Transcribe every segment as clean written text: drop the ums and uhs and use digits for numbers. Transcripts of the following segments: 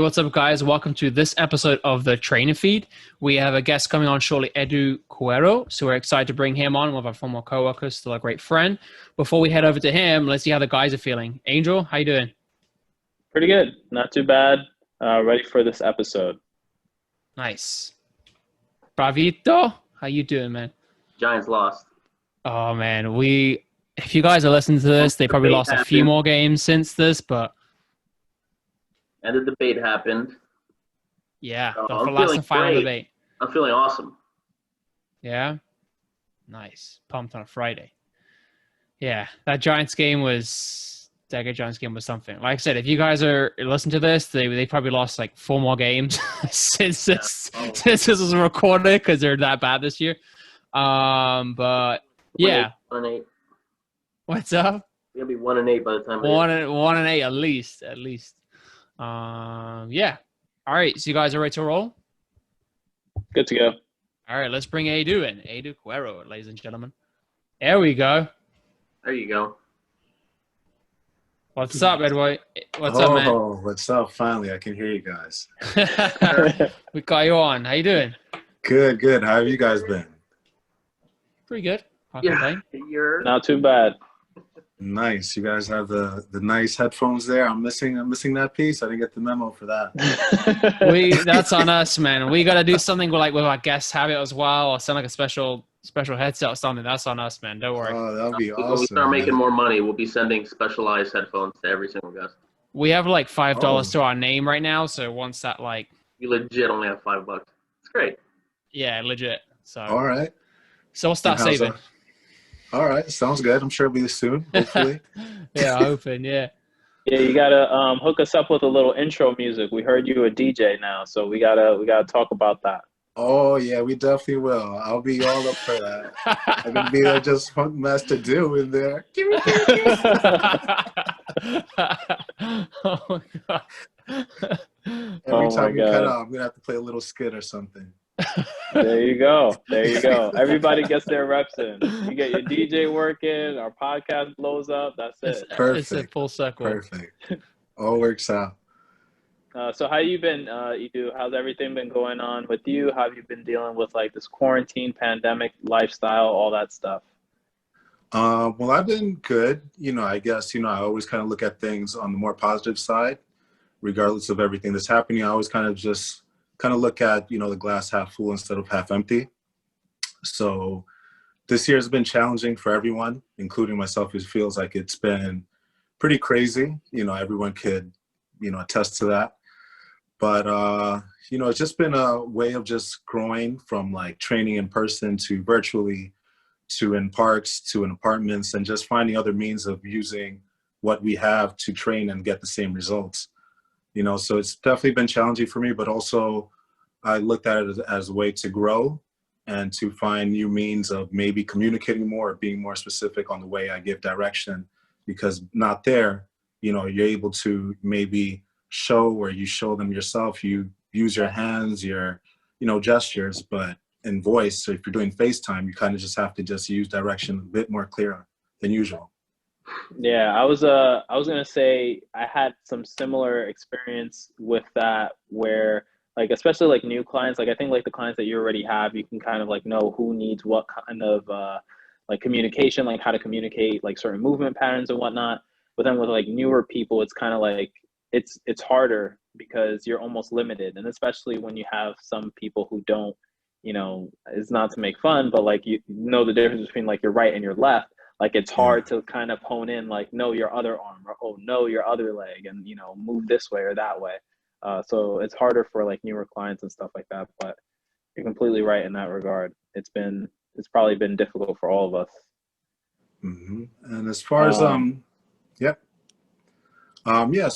what's up, guys? Welcome to this episode of the Training Feed. We have a guest coming on shortly, Edu Cuero. So we're excited to bring him on, one of our former coworkers, still a great friend. Before we head over to him, let's see how the guys are feeling. Angel, how you doing? Pretty good. Not too bad. Ready for this episode. Nice. Bravito, how you doing, man? Giants lost. Oh, man. If you guys are listening to this, they probably lost a few more games since this, but... And the debate happened. Yeah, So the I'm last feeling and final great. debate. I'm feeling awesome. Yeah? Nice. Pumped on a Friday. Yeah, that Giants game was something. Like I said, if you guys are listening to this, they probably lost like 4 more games since this was recorded because they're that bad this year. But yeah. 1-8. What's up? We'll be 1-8 by the time. 1-8 at least. Yeah. All right. So you guys are ready to roll? Good to go. All right. Let's bring Edu in. Edu Cuero, ladies and gentlemen. There we go. There you go. What's up, Edward? What's up, man? Oh, what's up? Finally, I can hear you guys. We got you on. How you doing? Good. How have you guys been? Pretty good. Yeah, you're Not too bad. Nice. You guys have the nice headphones there. I'm missing that piece. I didn't get the memo for that. That's on us, man. We got to do something with our guests have it as well, or send like a special headset or something. That's on us, man. Don't worry. Oh, that'll be awesome. When we start making man. more money, we'll be sending specialized headphones to every single guest. We have like $5 to our name right now, so once that You legit only have $5. It's great. yeah, legit. So All right. So we'll start And how's saving. that? All right. Sounds good. I'm sure it'll be soon, hopefully. Yeah, hoping. Yeah. Yeah, you gotta hook us up with a little intro music. We heard you a DJ now, so we gotta talk about that. Oh, yeah, we definitely will. I'll be all up for that. I'm going to be there just Funk Master Do in there. Oh my god. Every time you cut out, I'm going to have to play a little skit or something. There you go. Everybody gets their reps in. You get your DJ working, our podcast blows up. That's it. Perfect. It's a full circle. Perfect. All works out. So how you been, Edu? How's everything been going on with you? How have you been dealing with like this quarantine, pandemic, lifestyle, all that stuff? Well, I've been good. I guess, I always kind of look at things on the more positive side, regardless of everything that's happening. I always kind of look at, the glass half full instead of half empty. So this year has been challenging for everyone, including myself. It feels like it's been pretty crazy. Everyone could, attest to that. But, it's just been a way of just growing from like training in person to virtually to in parks to in apartments and just finding other means of using what we have to train and get the same results. So it's definitely been challenging for me, but also I looked at it as a way to grow and to find new means of maybe communicating more, or being more specific on the way I give direction, because not there, you're able to maybe show where you show them yourself. You use your hands, your, gestures, but in voice. So if you're doing FaceTime, you kind of just have to just use direction a bit more clearer than usual. Yeah, I was gonna say I had some similar experience with that where like especially like new clients, like I think like the clients that you already have, you can kind of like know who needs what kind of like communication, like how to communicate like certain movement patterns and whatnot. But then with like newer people, it's kind of like it's harder because you're almost limited, and especially when you have some people who don't, it's not to make fun, but like you know the difference between like your right and your left. Like it's hard to kind of hone in, like, no, your other arm, or oh, no, your other leg, and, move this way or that way. So it's harder for like newer clients and stuff like that, but you're completely right in that regard. It's probably been difficult for all of us. Mm-hmm. And as far as, as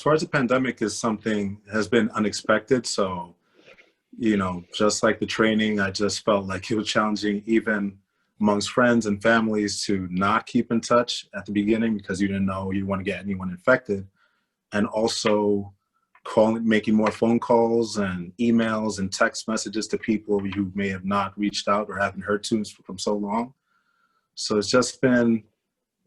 far as the pandemic is something has been unexpected. So, just like the training, I just felt like it was challenging even amongst friends and families to not keep in touch at the beginning because you didn't know you want to get anyone infected. And also making more phone calls and emails and text messages to people who may have not reached out or haven't heard to from so long. So it's just been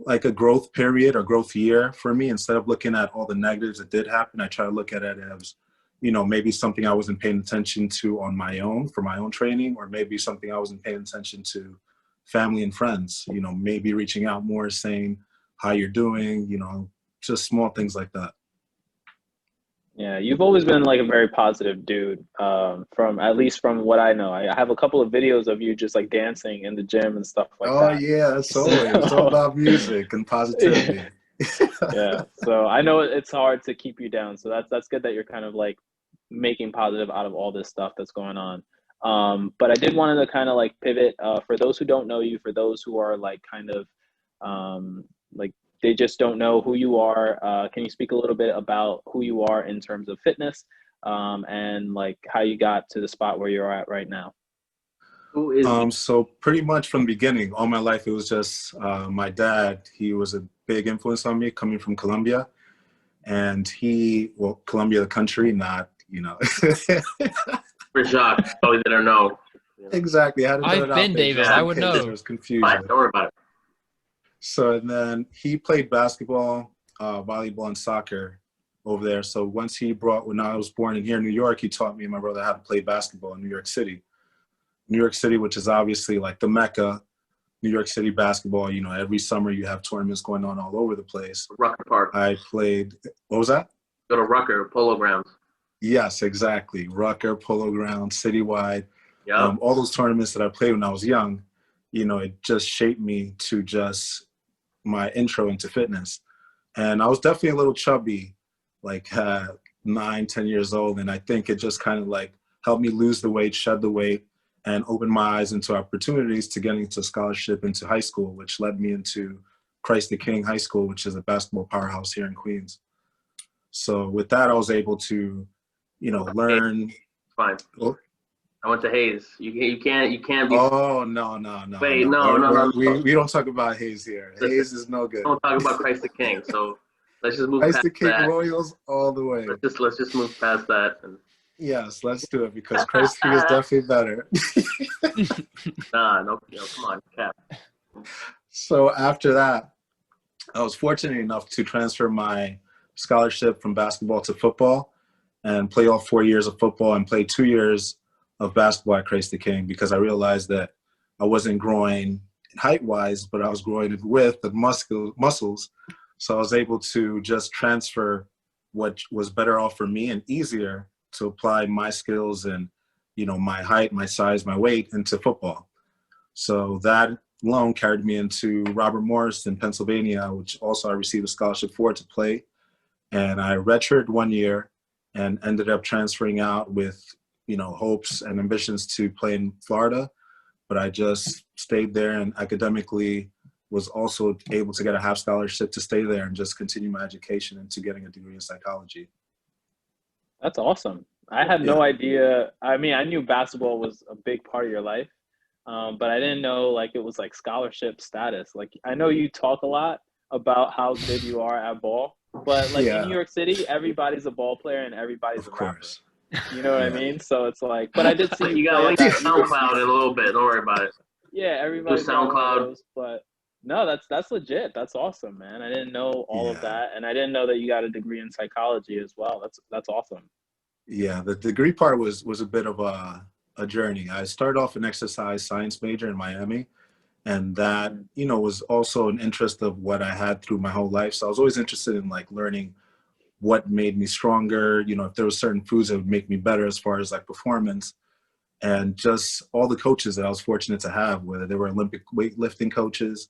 like a growth period or growth year for me. Instead of looking at all the negatives that did happen, I try to look at it as, maybe something I wasn't paying attention to on my own for my own training, or maybe something I wasn't paying attention to family and friends, maybe reaching out more, saying how you're doing, just small things like that. Yeah, you've always been like a very positive dude. From at least from what I know, I have a couple of videos of you just like dancing in the gym and stuff like that. Yeah, it's all about music and positivity. Yeah, so I know it's hard to keep you down. So that's good that you're kind of like making positive out of all this stuff that's going on. But I did want to kind of like pivot for those who don't know you, for those who are like kind of like they just don't know who you are. Can you speak a little bit about who you are in terms of fitness and like how you got to the spot where you're at right now? Who is So pretty much from the beginning, all my life, it was just my dad. He was a big influence on me coming from Colombia. And Colombia, the country, not, for Jacques? Probably didn't know. Exactly. I had to I've been, David. I would know. There was confusion. Fine, don't worry about it. So and then he played basketball, volleyball, and soccer over there. So when I was born in here in New York, he taught me and my brother how to play basketball in New York City. New York City, which is obviously like the Mecca, New York City basketball. Every summer you have tournaments going on all over the place. Rucker Park. I played, what was that? Go to Rucker, Polo Grounds. Yes, exactly. Rucker, Polo Grounds, Citywide. Yeah. All those tournaments that I played when I was young, it just shaped me to just my intro into fitness. And I was definitely a little chubby, like 9-10 years old. And I think it just kind of like helped me lose the weight, shed the weight, and open my eyes into opportunities to getting into scholarship into high school, which led me into Christ the King High School, which is a basketball powerhouse here in Queens. So with that, I was able to, learn. Fine. Oh. I went to Hayes. You can't be. Oh, no. Wait, no. We don't talk about Hayes here. Hayes is no good. Don't talk about Christ the King. So let's just move Christ past the King that. Royals all the way. Let's just move past that. Yes, let's do it because Christ the King is definitely better. No, come on, Cap. So after that, I was fortunate enough to transfer my scholarship from basketball to football and play all 4 years of football and play 2 years of basketball at Christ the King because I realized that I wasn't growing height-wise, but I was growing in width and muscles. So I was able to just transfer what was better off for me and easier to apply my skills and, my height, my size, my weight into football. So that alone carried me into Robert Morris in Pennsylvania, which also I received a scholarship for to play. And I redshirted 1 year and ended up transferring out with, hopes and ambitions to play in Florida. But I just stayed there and academically was also able to get a half scholarship to stay there and just continue my education into getting a degree in psychology. That's awesome. I had no idea. I mean, I knew basketball was a big part of your life, but I didn't know like it was like scholarship status. Like I know you talk a lot about how good you are at ball, but like in New York City, everybody's a ball player and everybody's a rapper. You know what I mean? So it's like, but I did see you got to link to SoundCloud in a little bit. Don't worry about it. Yeah, everybody's SoundCloud. But no, that's legit. That's awesome, man. I didn't know all of that, and I didn't know that you got a degree in psychology as well. That's awesome. Yeah, the degree part was a bit of a journey. I started off an exercise science major in Miami, and that was also an interest of what I had through my whole life. So I was always interested in like learning what made me stronger. If there were certain foods that would make me better as far as like performance, and just all the coaches that I was fortunate to have, whether they were Olympic weightlifting coaches,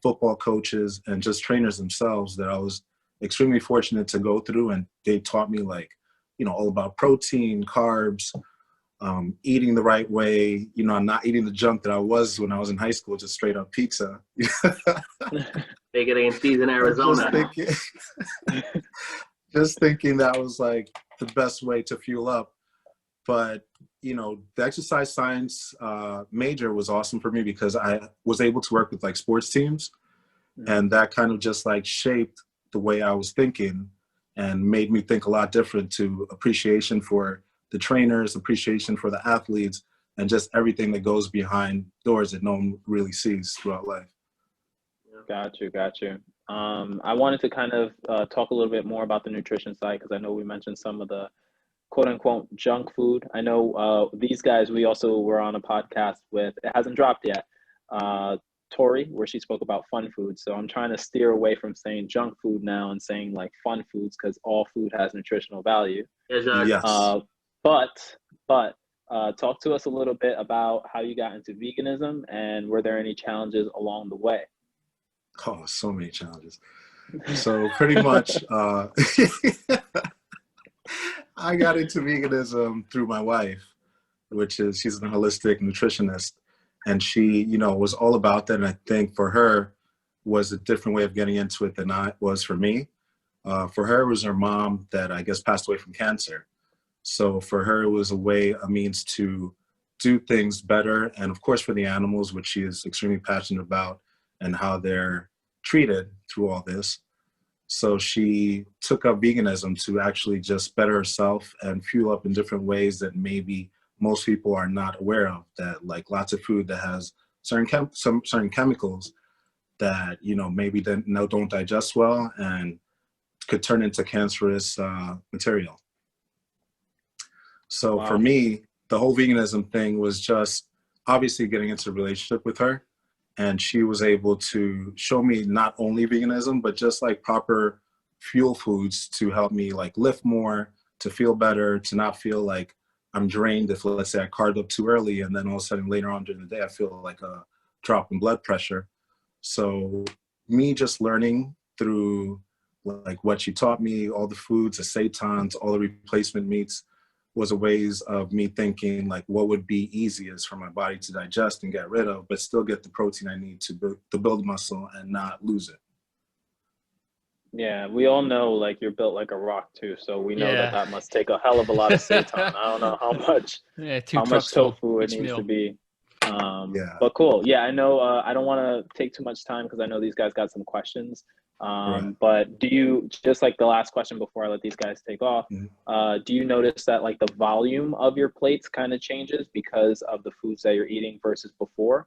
football coaches, and just trainers themselves that I was extremely fortunate to go through. And they taught me like, all about protein, carbs, eating the right way. I'm not eating the junk that I was when I was in high school, just straight up pizza. Big and cheese in Arizona. Just thinking that was like the best way to fuel up. But, the exercise science major was awesome for me because I was able to work with like sports teams. And that kind of just like shaped the way I was thinking and made me think a lot different to appreciation for the trainers, appreciation for the athletes, and just everything that goes behind doors that no one really sees throughout life. Got you. I wanted to kind of talk a little bit more about the nutrition side because I know we mentioned some of the quote unquote junk food. I know these guys, we also were on a podcast with, it hasn't dropped yet, Tori, where she spoke about fun food. So I'm trying to steer away from saying junk food now and saying like fun foods, because all food has nutritional value. Exactly. Yes. But talk to us a little bit about how you got into veganism, and were there any challenges along the way? Oh, so many challenges. So pretty much, I got into veganism through my wife, which is, she's a holistic nutritionist, and she, you know, was all about that. And I think for her was a different way of getting into it than I was for me. For her, it was her mom that I guess passed away from cancer. So for her, it was a means to do things better. And of course, for the animals, which she is extremely passionate about and how they're treated through all this. So she took up veganism to actually just better herself and fuel up in different ways that maybe most people are not aware of, that like lots of food that has some certain chemicals that, you know, maybe don't digest well and could turn into cancerous material. So for me, the whole veganism thing was just obviously getting into a relationship with her. And she was able to show me not only veganism, but just like proper fuel foods to help me like lift more, to feel better, to not feel like I'm drained if, let's say, I carved up too early and then all of a sudden later on during the day, I feel like a drop in blood pressure. So me just learning through like what she taught me, all the foods, the seitons, all the replacement meats, was a ways of me thinking like what would be easiest for my body to digest and get rid of, but still get the protein I need to build muscle and not lose it. Yeah, we all know like you're built like a rock too, so we know that must take a hell of a lot of seitan. I don't know how much tofu it needs to be. But cool. Yeah, I know. I don't want to take too much time because I know these guys got some questions. But do you, just like the last question before I let these guys take off, do you notice that like the volume of your plates kind of changes because of the foods that you're eating versus before?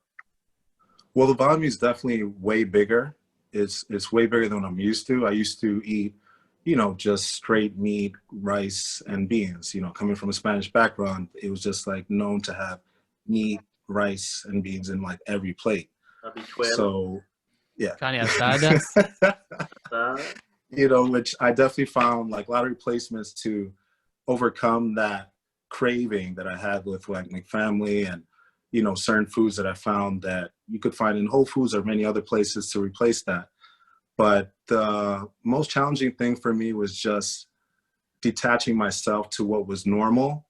Well, the volume is definitely way bigger. It's way bigger than I'm used to. I used to eat, you know, just straight meat, rice, and beans. You know, coming from a Spanish background, it was just like known to have meat, rice, and beans in like every plate. So yeah. You know, which I definitely found like a lot of replacements to overcome that craving that I had with like my family, and, you know, certain foods that I found that you could find in Whole Foods or many other places to replace that. But the most challenging thing for me was just detaching myself to what was normal,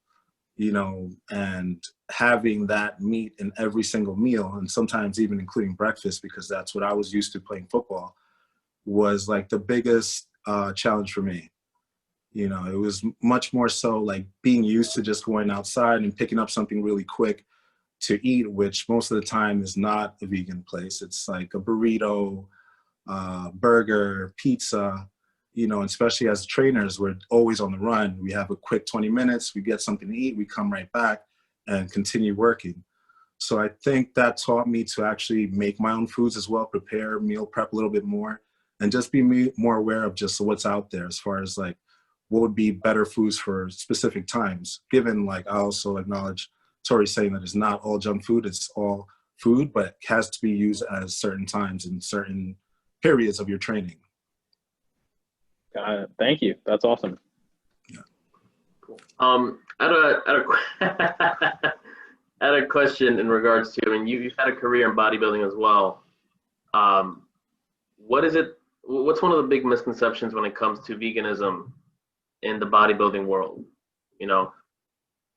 you know, and having that meat in every single meal, and sometimes even including breakfast, because that's what I was used to playing football, was like the biggest challenge for me. You know, it was much more so like being used to just going outside and picking up something really quick to eat, which most of the time is not a vegan place. It's like a burrito, burger, pizza, you know, especially as trainers, we're always on the run. We have a quick 20 minutes, we get something to eat, we come right back and continue working. So I think that taught me to actually make my own foods as well, prepare, meal prep a little bit more, and just be more aware of just what's out there as far as like what would be better foods for specific times. Given, like, I also acknowledge Tori saying that it's not all junk food, it's all food, but it has to be used at certain times and certain periods of your training. Thank you. That's awesome. Yeah. Cool. I had a question in regards to, I mean, you've had a career in bodybuilding as well. What's one of the big misconceptions when it comes to veganism in the bodybuilding world, you know?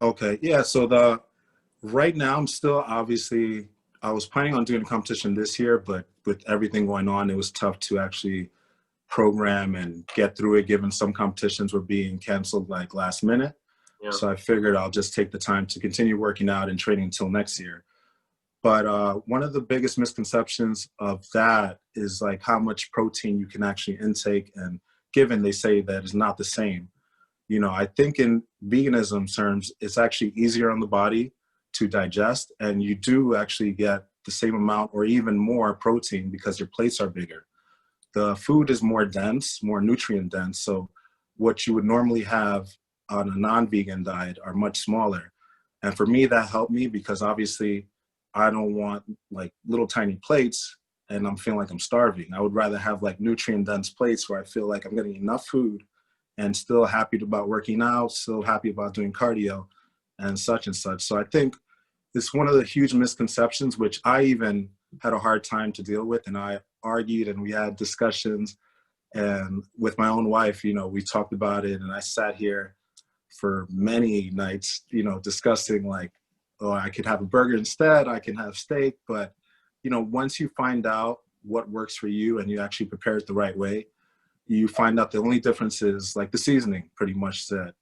Okay, yeah, so right now I'm still, obviously, I was planning on doing a competition this year, but with everything going on, it was tough to actually program and get through it, given some competitions were being canceled like last minute. Yeah. So I figured I'll just take the time to continue working out and training until next year. But one of the biggest misconceptions of that is like how much protein you can actually intake, and given they say that it's not the same. You know, I think in veganism terms, it's actually easier on the body to digest, and you do actually get the same amount or even more protein because your plates are bigger. The food is more dense, more nutrient dense. So what you would normally have on a non-vegan diet are much smaller. And for me, that helped me because obviously I don't want like little tiny plates and I'm feeling like I'm starving. I would rather have like nutrient dense plates where I feel like I'm getting enough food and still happy about working out, still happy about doing cardio and such and such. So I think it's one of the huge misconceptions, which I even had a hard time to deal with. And I argued and we had discussions, and with my own wife, you know, we talked about it, and I sat here for many nights, you know, discussing like, oh, I could have a burger instead, I can have steak. But, you know, once you find out what works for you and you actually prepare it the right way, you find out the only difference is like the seasoning pretty much said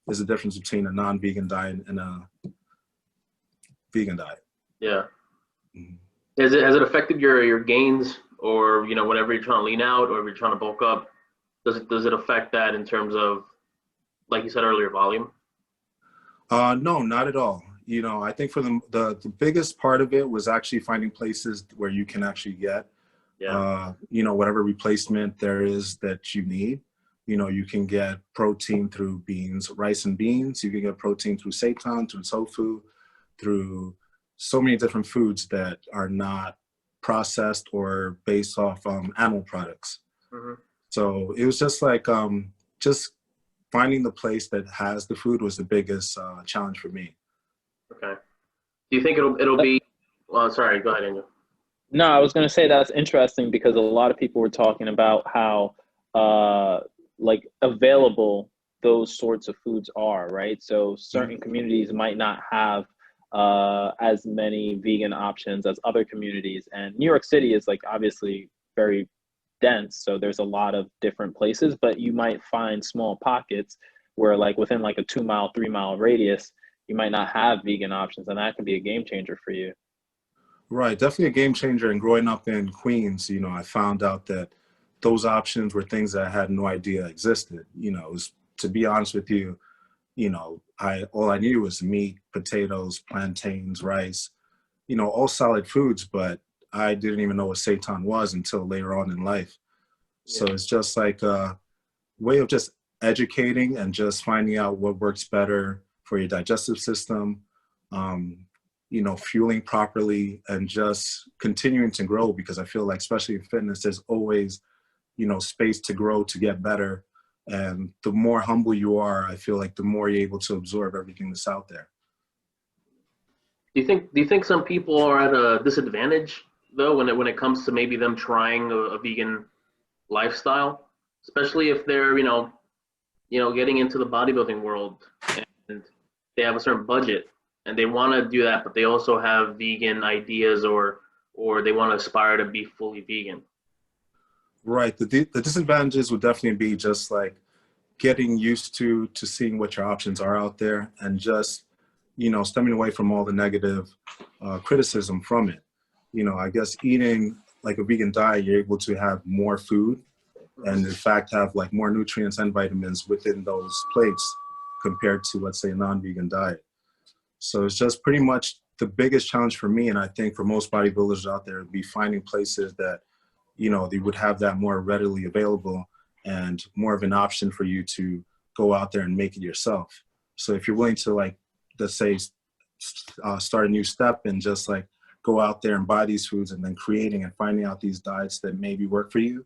is the difference between a non-vegan diet and a vegan diet. Yeah. Mhm. Has it affected your gains, or, you know, whenever you're trying to lean out or if you're trying to bulk up, does it affect that in terms of, like you said earlier, volume? No, not at all. You know, I think for the biggest part of it was actually finding places where you can actually get, you know, whatever replacement there is that you need. You know, you can get protein through beans, rice and beans. You can get protein through seitan, through tofu, through so many different foods that are not processed or based off animal products. Mm-hmm. So it was just like just finding the place that has the food was the biggest challenge for me. Okay. Do you think it'll be? Well, sorry. Go ahead, Angel. No, I was going to say that's interesting because a lot of people were talking about how like available those sorts of foods are, right? So certain communities might not have as many vegan options as other communities, and New York City is like obviously very dense, so there's a lot of different places, but you might find small pockets where like within like a 2-mile, 3-mile radius, you might not have vegan options, and that can be a game changer for you. Right, definitely a game changer. And growing up in Queens, you know, I found out that those options were things that I had no idea existed. You know, it was, to be honest with you, you know, all I knew was meat, potatoes, plantains, rice, you know, all solid foods, but I didn't even know what seitan was until later on in life. So it's just like a way of just educating and just finding out what works better for your digestive system, you know, fueling properly and just continuing to grow, because I feel like, especially in fitness, there's always, you know, space to grow, to get better. And the more humble you are, I feel like the more you're able to absorb everything that's out there. Do you think some people are at a disadvantage though when it comes to maybe them trying a vegan lifestyle, especially if they're getting into the bodybuilding world and they have a certain budget and they want to do that, but they also have vegan ideas or they want to aspire to be fully vegan? Right. The disadvantages would definitely be just like getting used to seeing what your options are out there, and just, you know, stemming away from all the negative criticism from it. You know, I guess eating like a vegan diet, you're able to have more food and in fact have like more nutrients and vitamins within those plates compared to, let's say, a non-vegan diet. So it's just pretty much the biggest challenge for me, and I think for most bodybuilders out there, would be finding places that, you know, they would have that more readily available and more of an option for you to go out there and make it yourself. So if you're willing to, like, let's say, start a new step and just like go out there and buy these foods and then creating and finding out these diets that maybe work for you,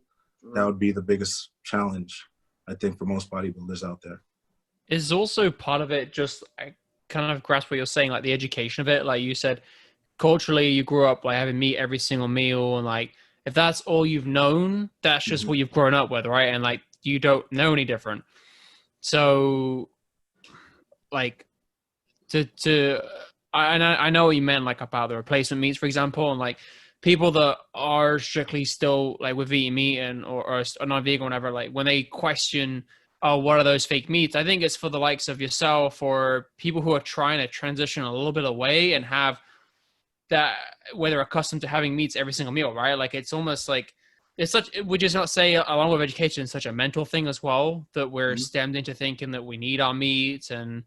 that would be the biggest challenge, I think, for most bodybuilders out there. Is also part of it, just I kind of grasp what you're saying, like the education of it. Like you said, culturally, you grew up like having meat every single meal, and like if that's all you've known, that's just what you've grown up with, right? And like you don't know any different. So, like, I know what you meant, like about the replacement meats, for example, and like people that are strictly still like with eating meat and or not vegan or whatever, like when they question, oh, what are those fake meats? I think it's for the likes of yourself or people who are trying to transition a little bit away and have that, where they're accustomed to having meats every single meal, right? Like it's almost like it's such, would you not say, along with education, it's such a mental thing as well, that we're stemmed into thinking that we need our meats, and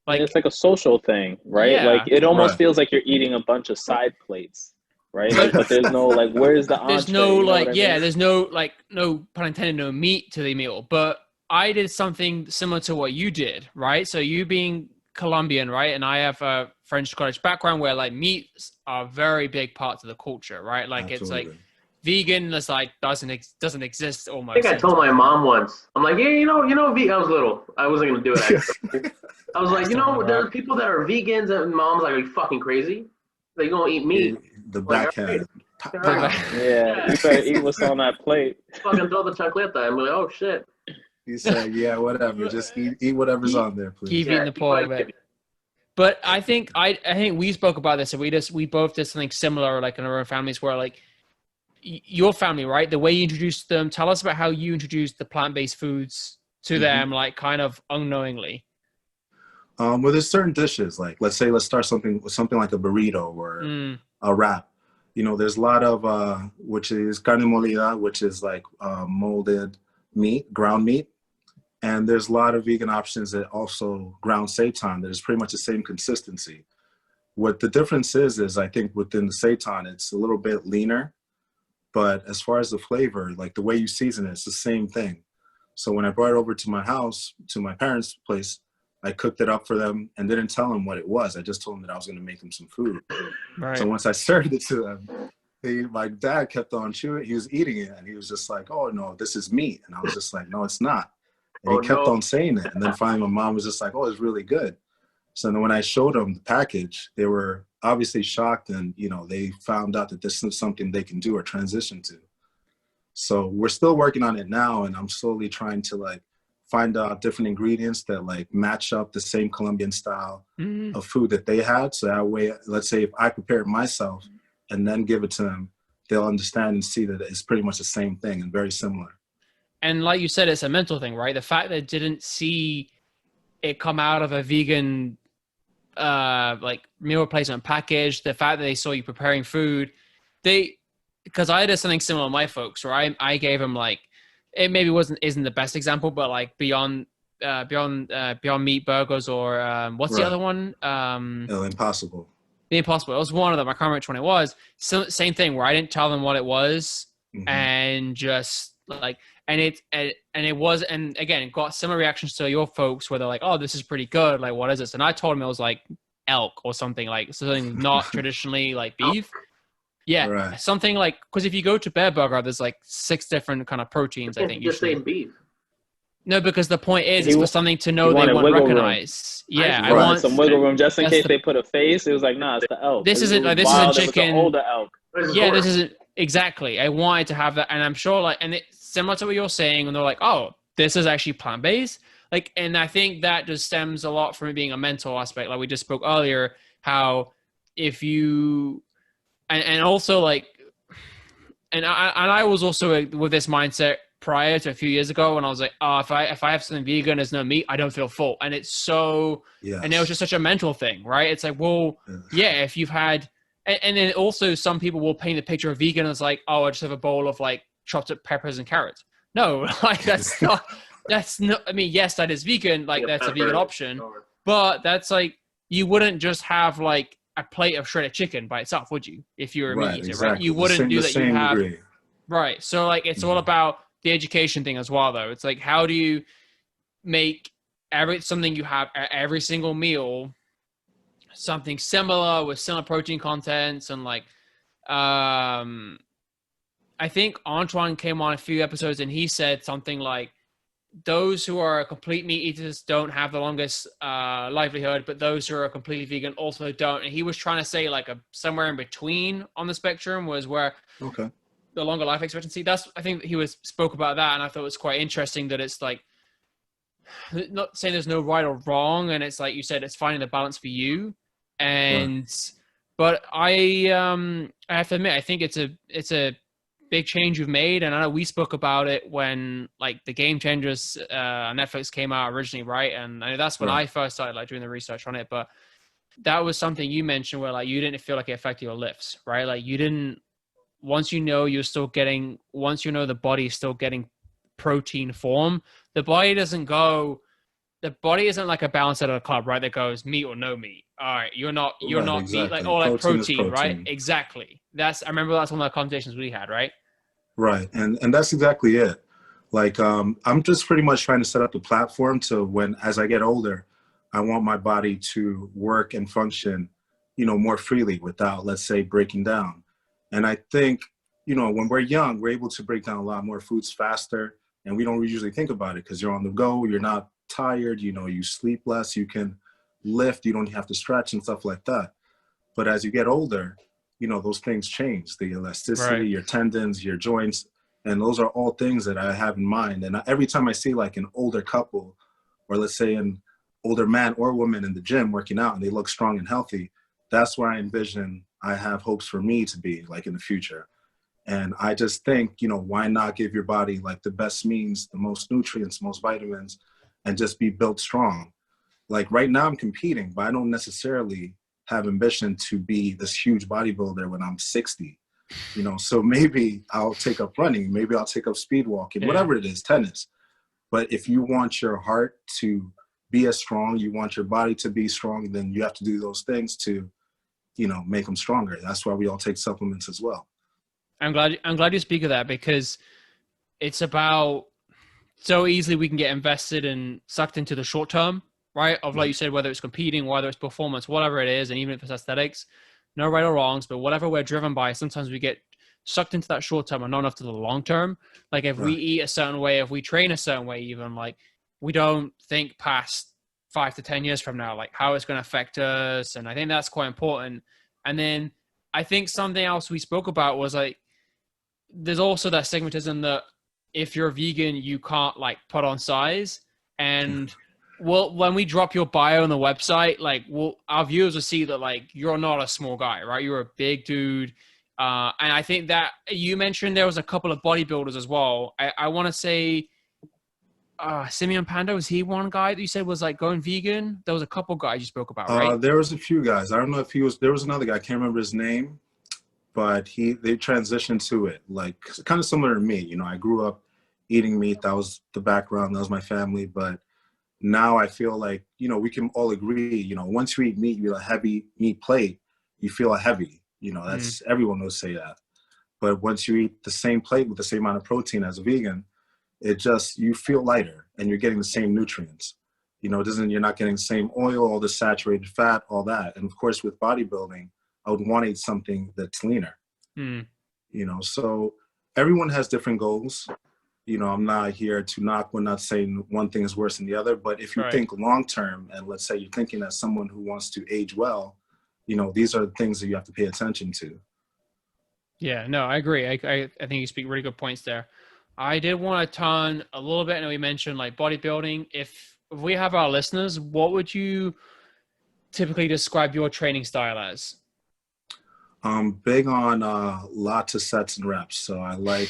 like it's like a social thing, right? Yeah. Like it almost feels like you're eating a bunch of side plates, right? Like, but there's no like, where's the entree? there's no You know like what I mean? there's no, like, no pun intended, no meat to the meal. But I did something similar to what you did, right? So you being Colombian, right? And I have a French Scottish background where like meats are very big parts of the culture, right? Like it's like Absolutely. vegan is like doesn't exist I almost. think I told my mom once. I'm like, yeah, I was little. I wasn't gonna do it. Actually. I was like, there's people that are vegans, and mom's like, are you fucking crazy? Like, you gonna eat meat? The Like, backhand. all right. Yeah, you better eat what's on that plate. Fucking throw the chocolate. I'm like, oh shit. He said, yeah, whatever. Just eat whatever's on there, please. Keep eating the pork of it. But I think we spoke about this, and we both did something similar, like in our own families, where like your family, right? The way you introduced them. Tell us about how you introduced the plant-based foods to them, like kind of unknowingly. Well, there's certain dishes, like let's start something like a burrito or a wrap. There's a lot of which is carne molida, which is like molded meat, ground meat, and there's a lot of vegan options that also ground seitan that is pretty much the same consistency. What the difference is I think within the seitan it's a little bit leaner, but as far as the flavor, like the way you season it, it's the same thing. So when I brought it over to my house, to my parents' place, I cooked it up for them and didn't tell them what it was. I just told them that I was going to make them some food. Right. So once I served it to them, my dad kept on chewing. He was eating it and he was just like, oh, no, this is meat. And I was just like, no, it's not. And he kept on saying it. And then finally my mom was just like, oh, it's really good. So then when I showed them the package, they were obviously shocked and, they found out that this is something they can do or transition to. So we're still working on it now. And I'm slowly trying to like find out different ingredients that like match up the same Colombian style of food that they had. So that way, let's say if I prepare it myself and then give it to them, they'll understand and see that it's pretty much the same thing and very similar. And like you said, it's a mental thing, right? The fact that they didn't see it come out of a vegan like meal replacement package, the fact that they saw you preparing food, because I did something similar to my folks, where I gave them like, it maybe isn't the best example, but like Beyond Meat burgers or what's the other one? Impossible. The Impossible. It was one of them. I can't remember which one it was. So, same thing where I didn't tell them what it was, and just like, and it was, and again, it got similar reactions to your folks where they're like, oh, this is pretty good. Like, what is this? And I told them it was like elk or something, like something not traditionally like beef. Yeah, right. Something like, because if you go to Bear Burger, there's like 6 different kind of proteins, I think. Just say beef. No, because the point is, it's for something to know they want to recognize. Room. Yeah, I want some wiggle room just in case they put a face. It was like, nah, it's the elk. This isn't chicken. It was older elk. Yeah, this isn't exactly. I wanted to have that, and I'm sure like, and it's similar to what you're saying, and they're like, oh, this is actually plant based. Like, and I think that just stems a lot from it being a mental aspect, like we just spoke earlier. How if you and also like, and I was also with this mindset prior to a few years ago when I was like, oh, if I have something vegan, there's no meat, I don't feel full. And it's so, and it was just such a mental thing, right? It's like, well, yeah, if you've had, and then also some people will paint the picture of vegan as like, oh, I just have a bowl of like chopped up peppers and carrots. No, like that's not, I mean, yes, that is vegan. Like that's a vegan option, but that's like, you wouldn't just have like a plate of shredded chicken by itself, would you? If you're a meat eater, exactly. right? You wouldn't do that. You have, degree. Right. So like, it's all about the education thing as well, though. It's like, how do you make something you have at every single meal something similar with similar protein contents? And like, I think Antoine came on a few episodes and he said something like, those who are complete meat eaters don't have the longest livelihood, but those who are completely vegan also don't. And he was trying to say like somewhere in between on the spectrum was where the longer life expectancy. I think he spoke about that, and I thought it was quite interesting that it's like, not saying there's no right or wrong, and it's like you said, it's finding the balance for you. And but I have to admit, I think it's a big change you've made, and I know we spoke about it when like the Game Changers on Netflix came out originally, right? And I know that's when I first started like doing the research on it. But that was something you mentioned where like you didn't feel like it affected your lifts, right? Like you didn't. Once you know the body is still getting protein form, the body isn't like a balance at a club, right? That goes meat or no meat. All right, you're not exactly. meat, like all that protein, right? Exactly. I remember that's one of the conversations we had, right? Right. And that's exactly it. Like, I'm just pretty much trying to set up the platform to when, as I get older, I want my body to work and function, more freely without, let's say, breaking down. And I think, when we're young, we're able to break down a lot more foods faster, and we don't usually think about it because you're on the go, you're not tired, you sleep less, you can lift, you don't have to stretch and stuff like that. But as you get older, those things change, the elasticity, Right. your tendons, your joints, and those are all things that I have in mind. And every time I see like an older couple, or let's say an older man or woman in the gym working out and they look strong and healthy, that's where I envision I have hopes for me to be like in the future. And I just think, why not give your body like the best means, the most nutrients, most vitamins, and just be built strong. Like right now I'm competing, but I don't necessarily have ambition to be this huge bodybuilder when I'm 60, so maybe I'll take up running, maybe I'll take up speed walking, whatever it is, tennis. But if you want your heart to be as strong, you want your body to be strong, then you have to do those things to, make them stronger. That's why we all take supplements as well. I'm glad you speak of that, because it's about so easily we can get invested and sucked into the short term, right? Of like you said, whether it's competing, whether it's performance, whatever it is, and even if it's aesthetics, no right or wrongs, but whatever we're driven by, sometimes we get sucked into that short term and not enough to the long term. Like if we eat a certain way, if we train a certain way, even like we don't think past 5 to 10 years from now, like how it's going to affect us. And I think that's quite important. And then I think something else we spoke about was like, there's also that stigmatism that if you're vegan, you can't like put on size. And well, when we drop your bio on the website, like our viewers will see that like you're not a small guy, right? You're a big dude. And I think that you mentioned there was a couple of bodybuilders as well. I want to say Simeon Panda, was he one guy that you said was like going vegan? There was a couple guys you spoke about, right? There was a few guys. I don't know if there was another guy, I can't remember his name, but they transitioned to it, like kind of similar to me. I grew up eating meat. That was the background. That was my family. But now I feel like, we can all agree, once you eat meat, you eat a heavy meat plate, you feel heavy. That's everyone will say that. But once you eat the same plate with the same amount of protein as a vegan, you feel lighter and you're getting the same nutrients. You're not getting the same oil, all the saturated fat, all that. And of course, with bodybuilding, I would want to eat something that's leaner. So everyone has different goals. I'm not here to knock. We're not saying one thing is worse than the other, but if you think long term, and let's say you're thinking as someone who wants to age well, these are the things that you have to pay attention to. Yeah, no, I agree. I think you speak really good points there. I did want to turn a little bit, and we mentioned like bodybuilding. If we have our listeners, what would you typically describe your training style as? I'm big on lots of sets and reps. So I like,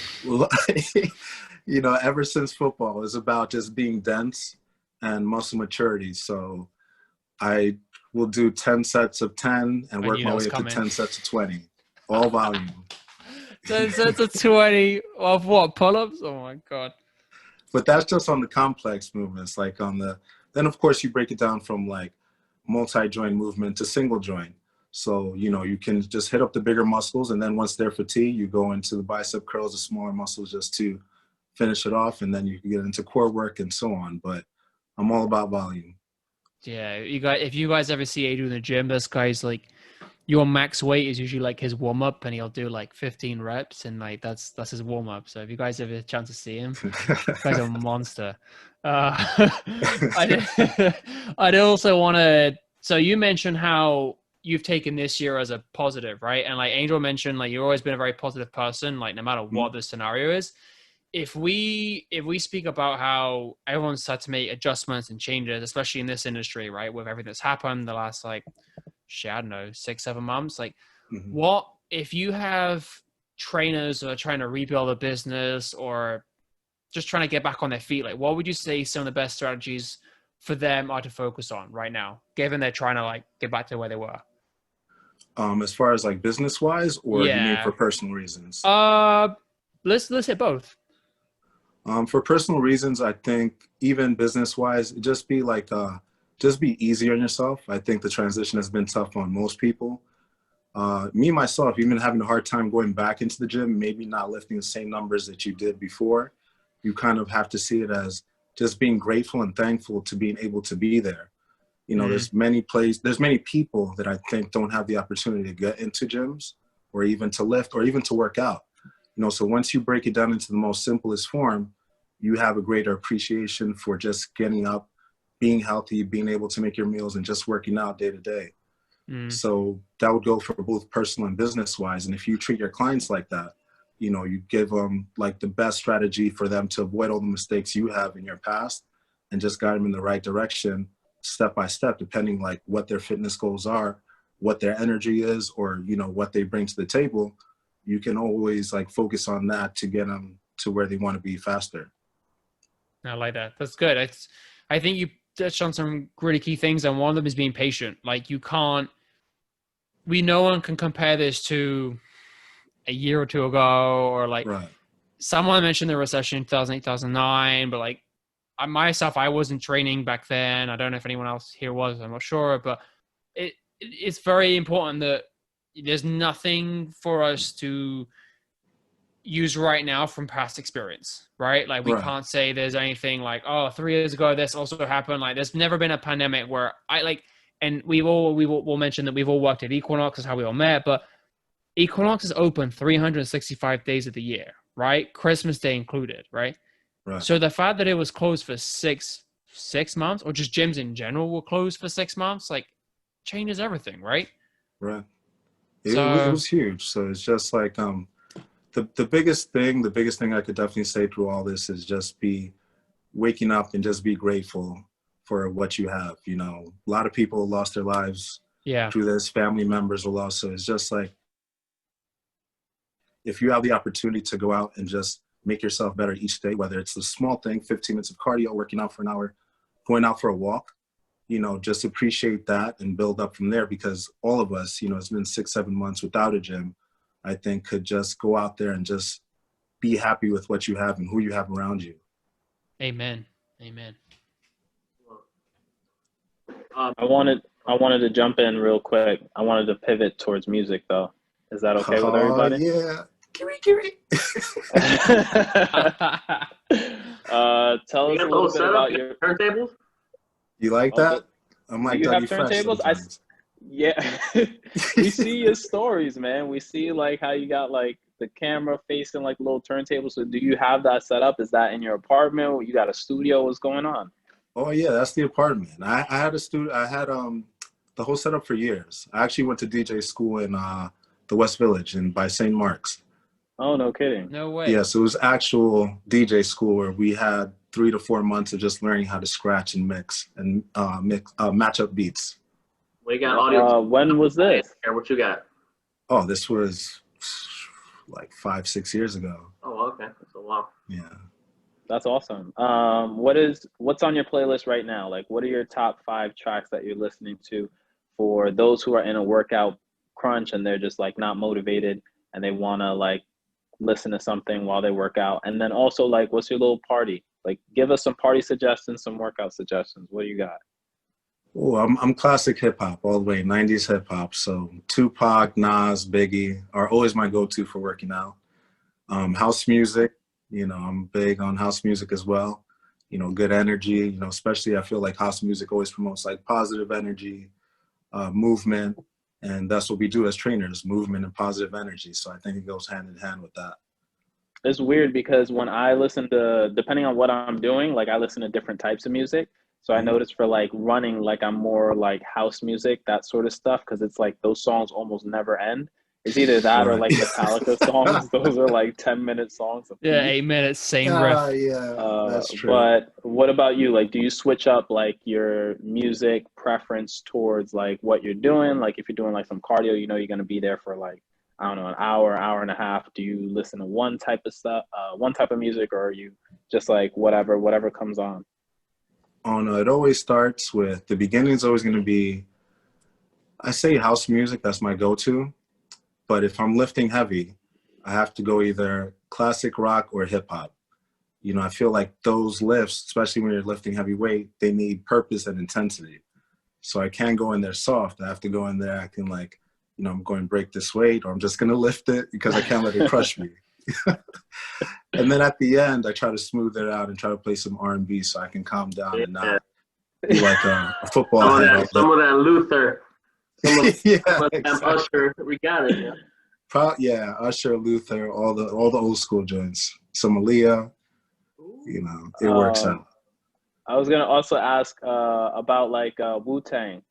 ever since football is about just being dense and muscle maturity. So I will do 10 sets of 10 and work my way up to 10 sets of 20, all volume. 10 sets of 20 of what? Pull-ups? Oh my God. But that's just on the complex movements. Like then of course you break it down from like multi-joint movement to single joint. So, you can just hit up the bigger muscles, and then once they're fatigued, you go into the bicep curls, the smaller muscles, just to finish it off. And then you can get into core work and so on. But I'm all about volume. Yeah. If you guys ever see Edu in the gym, this guy's like, your max weight is usually like his warm up, and he'll do like 15 reps, and like that's his warm up. So if you guys ever have a chance to see him, this guy's a monster. I'd also want to. So you mentioned how you've taken this year as a positive, right? And like Angel mentioned, like you've always been a very positive person, like no matter what the scenario is. If we speak about how everyone's had to make adjustments and changes, especially in this industry, right, with everything that's happened the last like, I don't know, 6-7 months, like what if you have trainers who are trying to rebuild a business or just trying to get back on their feet, like what would you say some of the best strategies for them are to focus on right now, given they're trying to like get back to where they were? As far as like business wise, or you mean for personal reasons? Let's hit both. For personal reasons, I think even business wise, just be like just be easier on yourself. I think the transition has been tough on most people. Me myself, even having a hard time going back into the gym, maybe not lifting the same numbers that you did before. you kind of have to see it as just being grateful and thankful to being able to be there. You know, there's many people that I think don't have the opportunity to get into gyms or even to lift or even to work out. You know, so once you break it down into the most simplest form, you have a greater appreciation for just getting up, being healthy, being able to make your meals, and just working out day to day. So that would go for both personal and business wise. And if you treat your clients like that, you know, you give them like the best strategy for them to avoid all the mistakes you have in your past and just guide them in the right direction, step by step, depending like what their fitness goals are, what their energy is, or, you know, what they bring to the table. You can always like focus on that to get them to where they want to be faster. I like that. That's good. I think you touched on some really key things, and one of them is being patient. Like no one can compare this to a year or two ago, or like someone mentioned the recession in 2008, 2009, but like I wasn't training back then. I don't know if anyone else here was, I'm not sure, but it's very important that there's nothing for us to use right now from past experience, right? Like we can't say there's anything like, oh, 3 years ago, this also happened. Like there's never been a pandemic where and we'll mention that we've all worked at Equinox, is how we all met, but Equinox is open 365 days of the year, right? Christmas Day included, right? So the fact that it was closed for six months, or just gyms in general were closed for 6 months, like changes everything, right? Right. It was huge. So it's just like the biggest thing I could definitely say through all this is just be waking up and just be grateful for what you have. You know, a lot of people lost their lives through this. Family members were lost. So it's just like, if you have the opportunity to go out and just make yourself better each day, whether it's the small thing, 15 minutes of cardio, working out for an hour, going out for a walk, you know, just appreciate that and build up from there, because all of us, you know, it's been 6-7 months without a gym, I think could just go out there and just be happy with what you have and who you have around you. Amen. Amen. I wanted to jump in real quick. I wanted to pivot towards music though. Is that okay with everybody? Yeah. Tell us a little bit about your turntables. You like that? I'm like, do you have turntables? Yeah. We see your stories, man. We see like how you got like the camera facing like little turntables. So do you have that set up? Is that in your apartment? You got a studio? What's going on? Oh yeah, that's the apartment. I had a studio. I had the whole setup for years. I actually went to DJ school in the West Village by St. Mark's. Oh, no kidding. No way. Yeah, so it was actual DJ school where we had 3 to 4 months of just learning how to scratch and mix and match up beats. We got audio. When was this? What you got? Oh, this was like 5-6 years ago. Oh, okay. That's a while. Yeah. That's awesome. What's on your playlist right now? Like, what are your top 5 tracks that you're listening to for those who are in a workout crunch and they're just like not motivated and they want to like listen to something while they work out? And then also like, what's your little party? Like, give us some party suggestions, some workout suggestions. What do you got? Oh, I'm classic hip hop all the way, 90s hip hop. So Tupac, Nas, Biggie are always my go-to for working out. House music, you know, I'm big on house music as well. You know, good energy, you know, especially I feel like house music always promotes like positive energy, movement. And that's what we do as trainers, movement and positive energy. So I think it goes hand in hand with that. It's weird because when I listen to, depending on what I'm doing, like I listen to different types of music. So I noticed for like running, like I'm more like house music, that sort of stuff. Cause it's like those songs almost never end. It's either that or like Metallica songs. Those are like 10-minute songs. Yeah, 8 minutes, same riff. Yeah, that's true. But what about you? Like, do you switch up like your music preference towards like what you're doing? Like if you're doing like some cardio, you know, you're going to be there for like, I don't know, an hour, hour and a half. Do you listen to one type of stuff, one type of music, or are you just like whatever comes on? Oh no, it always starts with, the beginning is always going to be, I say house music, that's my go-to. But if I'm lifting heavy, I have to go either classic rock or hip hop. You know, I feel like those lifts, especially when you're lifting heavy weight, they need purpose and intensity. So I can't go in there soft. I have to go in there acting like, you know, I'm going to break this weight, or I'm just going to lift it because I can't let it crush me. And then at the end, I try to smooth it out and try to play some R&B so I can calm down and not be like a football head. Some of that Luther. Some of Yeah, that Usher. We got it. Yeah. Yeah, Usher, Luther, all the old school joints. Some Aaliyah, you know, it works out. I was gonna also ask about like Wu-Tang.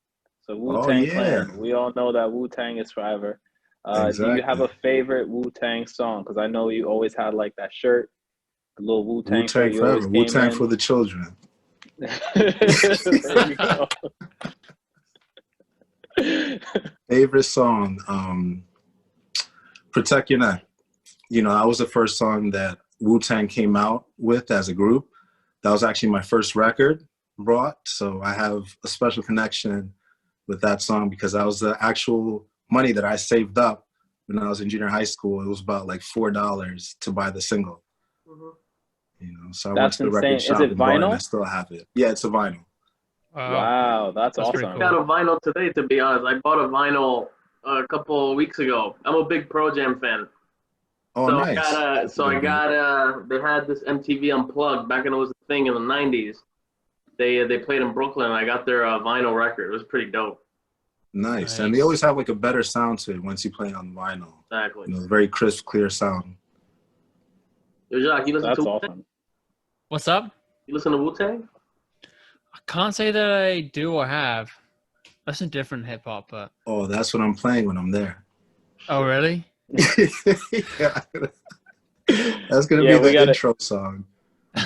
So Wu-Tang Clan. We all know that Wu-Tang is forever. Exactly. Do you have a favorite Wu-Tang song? Because I know you always had like that shirt, the little Wu-Tang shirt. Forever. Wu-Tang for the children. There you go. Favorite song, Protect Your Neck. You know, that was the first song that Wu-Tang came out with as a group. That was actually my first record brought. So I have a special connection with that song because that was the actual money that I saved up when I was in junior high school. It was about like $4 to buy the single. You know, so I went to the record shop and bought it, and I still have it. Yeah, it's a vinyl. Wow, that's awesome. I got a vinyl today, to be honest. I bought a vinyl a couple of weeks ago. I'm a big Pro Jam fan. Oh, so nice. I got they had this MTV Unplugged back when it was a thing in the 90s. They played in Brooklyn, and I got their vinyl record. It was pretty dope. Nice. And they always have like a better sound to it once you play on vinyl. Exactly. You know, very crisp, clear sound. Yo, Jacques, you listen That's to awesome. What's up? You listen to Wu-Tang? I can't say that I do or have. Listen to different hip hop, but. Oh, that's what I'm playing when I'm there. Oh, really? Yeah. That's gonna be the intro song.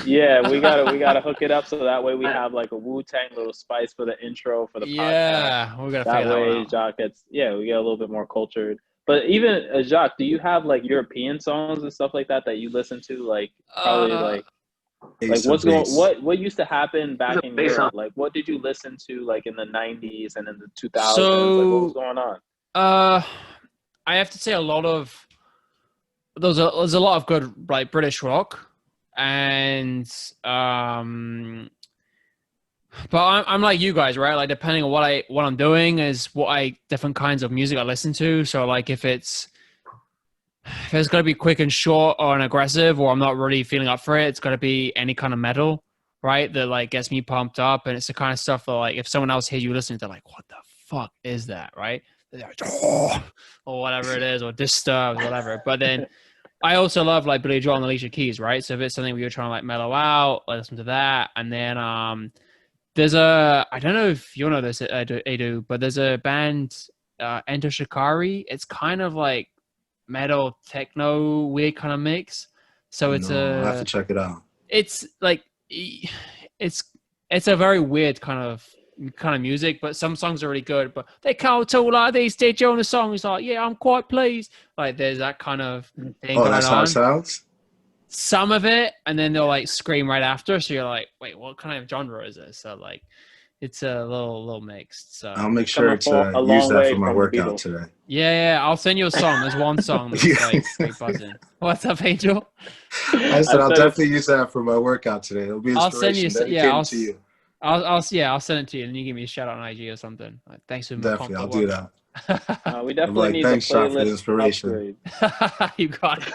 Yeah, we gotta hook it up so that way we have like a Wu-Tang little spice for the intro for the podcast. Yeah, we gotta figure that way. That out. Jacques gets we get a little bit more cultured. But even Jacques, do you have like European songs and stuff like that you listen to? Like probably like what used to happen back in Europe? Like what did you listen to like in the 90s and in the 2000s? So, like what was going on? I have to say a lot of there's a lot of good like British rock, and but I'm like you guys, right? Like depending on what I'm doing is different kinds of music I listen to. So like if it's gonna be quick and short or aggressive, or I'm not really feeling up for it, it's gotta be any kind of metal, right? That like gets me pumped up, and it's the kind of stuff that like if someone else hears you listening, they're like, "What the fuck is that?" Right? They're like, "Oh," or whatever it is, or Disturbed, whatever. But then I also love like Billy Joel and Alicia Keys, right? So if it's something where you're trying to like mellow out, listen to that, and then there's I don't know if you know this, Edu, but there's a band, Enter Shikari. It's kind of like metal techno weird kind of mix. So it's I'll have to check it out. It's like it's a very weird kind of music, but some songs are really good. But they can't talk like these. Did you on the song? It's like, yeah, I'm quite pleased. Like there's that kind of thing going that's on. How it sounds? Some of it, and then they'll like scream right after. So you're like, wait, what kind of genre is this? So like, it's a little mixed. So I'll make sure to use that for my workout today. Yeah, I'll send you a song. There's one song that's like straight buzzing. What's up, Angel? I said I'll definitely use that for my workout today. It'll be inspiration. I'll send you. I'll send it to you, and you give me a shout out on IG or something. Like, thanks for definitely. I'll do that. We definitely need thanks, the playlist for the inspiration. You got it.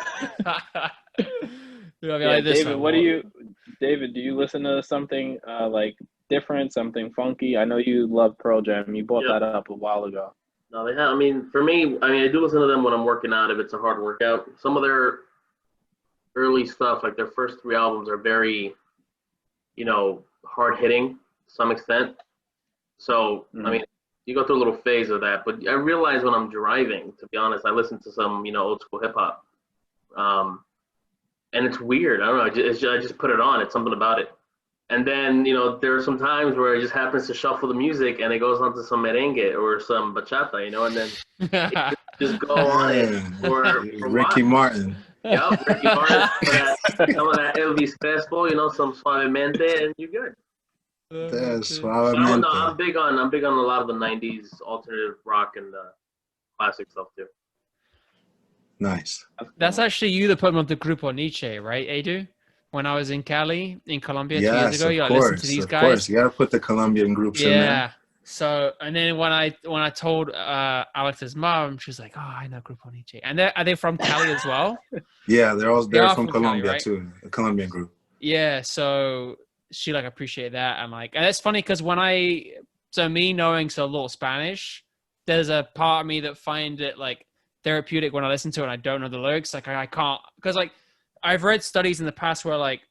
David, do you listen to something like different, something funky? I know you love Pearl Jam. You brought that up a while ago. No, they have. I mean, for me, I do listen to them when I'm working out if it's a hard workout. Some of their early stuff, like their first 3 albums, are very, hard hitting to some extent. So, I mean, you go through a little phase of that. But I realize when I'm driving, to be honest, I listen to some, old school hip hop. And it's weird. I don't know. I just put it on. It's something about it. And then, there are some times where it just happens to shuffle the music and it goes on to some merengue or some bachata, and then it just go on it. Or Ricky Martin. Yeah, Ricky Martin. Some of that Elvis Crespo, some Suavemente, and you're good. Suavemente. No, I'm big on a lot of the 90s alternative rock and classic stuff too. Nice. That's actually you that put me on the Grupo Nietzsche, right, Edu? When I was in Cali, in Colombia 2 years ago, you listened to these guys. Of course, you got to put the Colombian groups in there. So, and then when I told Alex's mom, she was like, "Oh, I know Grupo Nietzsche," and are they from Cali as well? Yeah, They they're are from from Cali, Colombia right? too, a Colombian group. Yeah, so she like appreciate that. I'm like, and it's funny because me knowing so little Spanish, there's a part of me that find it like therapeutic when I listen to it and I don't know the lyrics. Like I can't, because like I've read studies in the past where like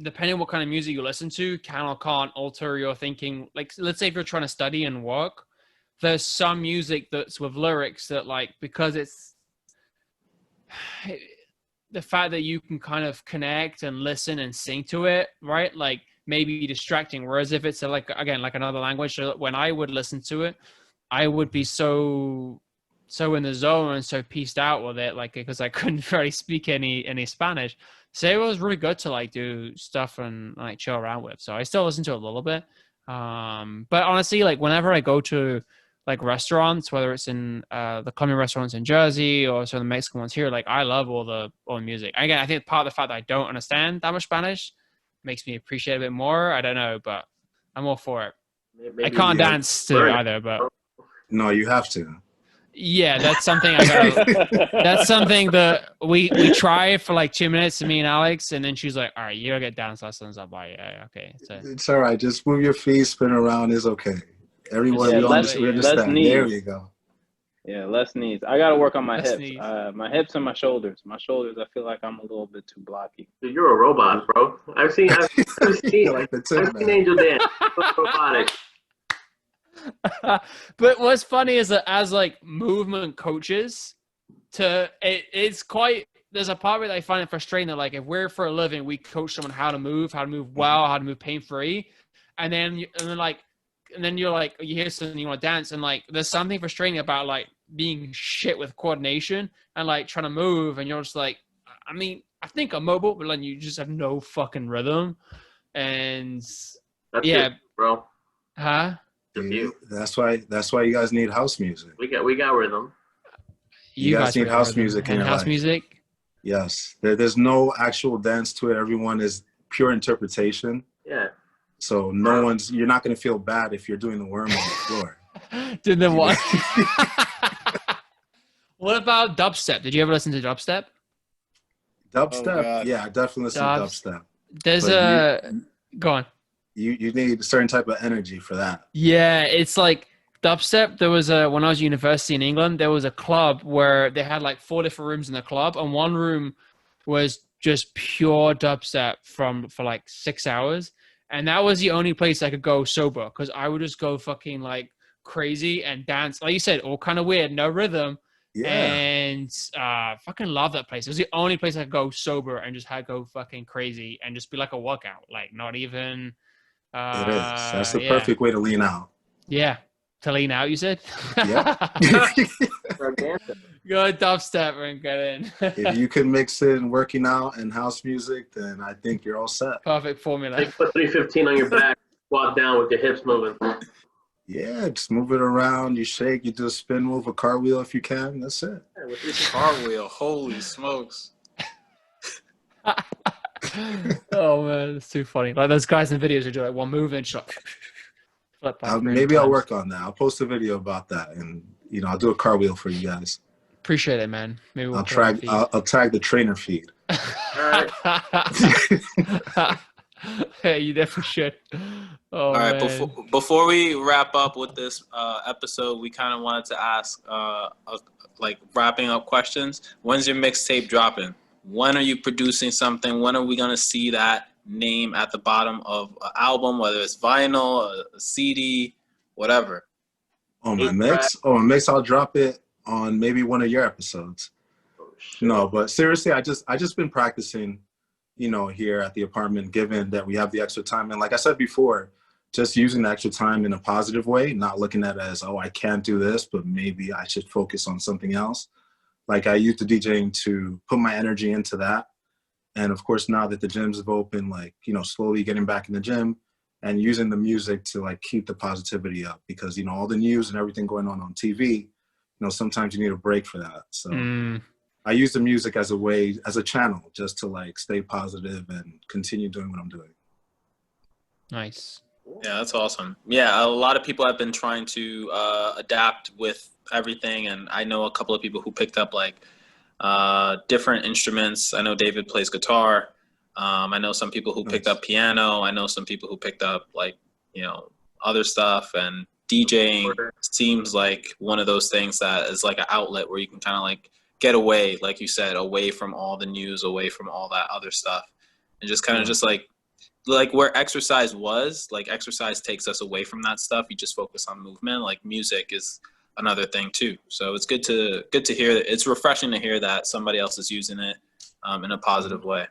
depending on what kind of music you listen to can or can't alter your thinking. Like let's say if you're trying to study and work, there's some music that's with lyrics that like because it's the fact that you can kind of connect and listen and sing to it, right? Like maybe distracting. Whereas if it's like, again, like another language, so when I would listen to it, I would be so in the zone and so pieced out with it, like, because I couldn't really speak any Spanish. So it was really good to like do stuff and like chill around with. So I still listen to it a little bit. But honestly, like whenever I go to like restaurants, whether it's in the Colombian restaurants in Jersey or some of the Mexican ones here, like I love all the music. Again, I think part of the fact that I don't understand that much Spanish makes me appreciate it a bit more. I don't know, but I'm all for it. Maybe I can't dance to it either, but No, you have to. yeah, that's something I gotta. That's something that we try for like 2 minutes, me and Alex, and then she's like, "All right, you gotta get dance lessons." I'm like, "Yeah, okay." So It's all right. Just move your feet, spin around. It's okay. Everyone, Yeah, we less understand. knees. There you go. Yeah, less knees. I gotta work on my Less hips. knees. My hips and my shoulders. My shoulders, I feel like I'm a little bit too blocky. Dude, you're a robot, bro. I've seen Like the Tin Man. Angel dance. Robotic. But what's funny is that as like movement coaches, it's quite. There's a part where I find it frustrating that like if we're for a living, we coach someone how to move well, how to move pain free, and then you're like you hear something you want to dance, and like there's something frustrating about like being shit with coordination and like trying to move, and you're just like, I mean, I think I'm mobile, but then you just have no fucking rhythm, and That's yeah, it, bro. huh? That's why you guys need house music. We got rhythm. You guys need really house rhythm. music in and your house life. music. Yes, there's no actual dance to it. Everyone is pure interpretation. Yeah. So you're not going to feel bad if you're doing the worm on the floor. Did the what? What about dubstep? Did you ever listen to dubstep? Dubstep, yeah, I definitely listen to dubstep. There's go on. You need a certain type of energy for that. Yeah, it's like dubstep. There was when I was at university in England, there was a club where they had like 4 different rooms in the club, and one room was just pure dubstep for like 6 hours. And that was the only place I could go sober, because I would just go fucking like crazy and dance. Like you said, all kind of weird, no rhythm. Yeah. And fucking love that place. It was the only place I could go sober and just had go fucking crazy and just be like a workout. Like not even it is. That's the perfect way to lean out. Yeah. To lean out, you said? Yeah. Go dubstep and get in. If you can mix in working out and house music, then I think you're all set. Perfect formula. Like put 315 on your back, squat down with your hips moving. Yeah, just move it around. You shake, you do a spin move, a cartwheel if you can. That's it. Cartwheel, holy smokes. Oh man, it's too funny. Like those guys in videos who do like one move and shot. Maybe I'll work on that. I'll post a video about that, and I'll do a cartwheel for you guys. Appreciate it, man. Maybe I'll tag the trainer feed. Yeah, you definitely should. All right, man. before we wrap up with this episode, we kind of wanted to ask, like wrapping up questions. When's your mixtape dropping? When are you producing something? When are we gonna see that name at the bottom of an album, whether it's vinyl, a CD, whatever? On my mix, I'll drop it on maybe one of your episodes. No, but seriously, I just been practicing, here at the apartment, given that we have the extra time. And like I said before, just using the extra time in a positive way, not looking at it as, I can't do this, but maybe I should focus on something else. Like I used the DJing to put my energy into that. And of course, now that the gyms have opened, like, slowly getting back in the gym and using the music to like keep the positivity up, because, all the news and everything going on TV, sometimes you need a break for that. So I use the music as a channel, just to like stay positive and continue doing what I'm doing. Nice. Yeah, that's awesome. Yeah, a lot of people have been trying to adapt with everything, and I know a couple of people who picked up like different instruments. I know David plays guitar. I know some people who picked up piano. I know some people who picked up like, you know, other stuff, and DJing seems like one of those things that is like an outlet where you can kind of like get away, like you said, away from all the news, away from all that other stuff, and just kind of just like where exercise was, like exercise takes us away from that stuff. You just focus on movement. Like music is another thing too. So it's good to hear that. It's refreshing to hear that somebody else is using it in a positive way.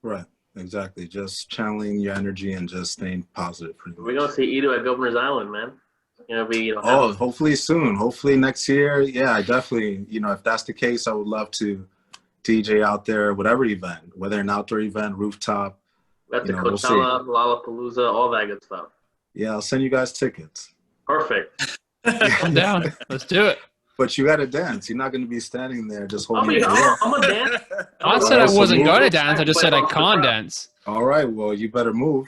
Right. Exactly. Just channeling your energy and just staying positive. We're gonna see Edu at Governor's Island, man. You know, hopefully soon. Hopefully next year. Yeah, I definitely. You know, if that's the case, I would love to DJ out there, whatever event, whether an outdoor event, rooftop. That's the Coachella, Lollapalooza, all that good stuff. Yeah, I'll send you guys tickets. Perfect. I'm down. Let's do it. But you got to dance. You're not going to be standing there just holding. I'm a dance. I said I wasn't going to dance. I just said I can't dance. All right. Well, you better move.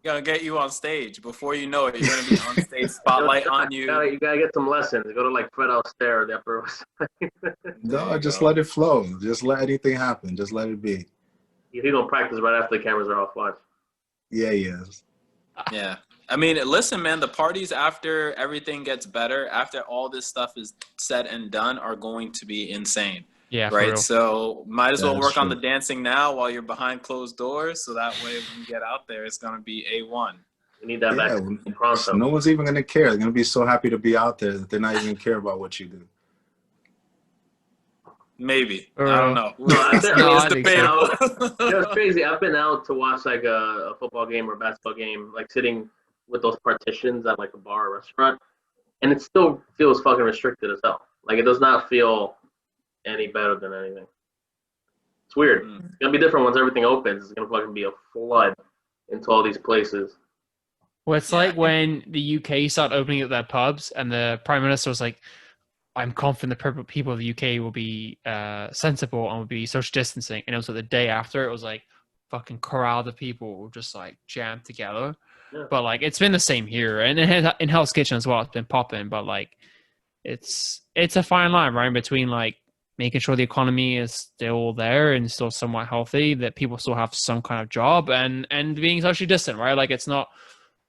Gonna get you on stage. Before you know it, you're gonna be on stage, spotlight on you. You gotta get some lessons. Go to like Fred Astaire, the Upper West Side. No, just let it flow. Just let anything happen. Just let it be. He's gonna practice right after the cameras are off. Watch. Yeah, he is. Yeah. I mean, listen, man, the parties after everything gets better, after all this stuff is said and done, are going to be insane. Yeah. Right. So might as well work on the true. dancing now while you're behind closed doors. So that way when you get out there, it's going to be A1. We need that back pronto. No one's even going to care. They're going to be so happy to be out there that they're not even going to care about what you do. Maybe. I don't know. I think so. It's crazy. I've been out to watch like a football game or a basketball game, like sitting with those partitions at like a bar or restaurant, and it still feels fucking restricted as hell. Like it does not feel any better than anything. It's weird. It's gonna be different once everything opens. It's gonna fucking be a flood into all these places. Well, it's like when the UK started opening up their pubs, and the Prime Minister was like, I'm confident the people of the UK will be sensible and will be social distancing. And it was like the day after, it was like fucking crowd of people were just like jammed together. Yeah. But like it's been the same here, and in Hell's Kitchen as well. It's been popping, but like it's a fine line, right, between like making sure the economy is still there and still somewhat healthy, that people still have some kind of job, and being socially distant, right? Like it's not.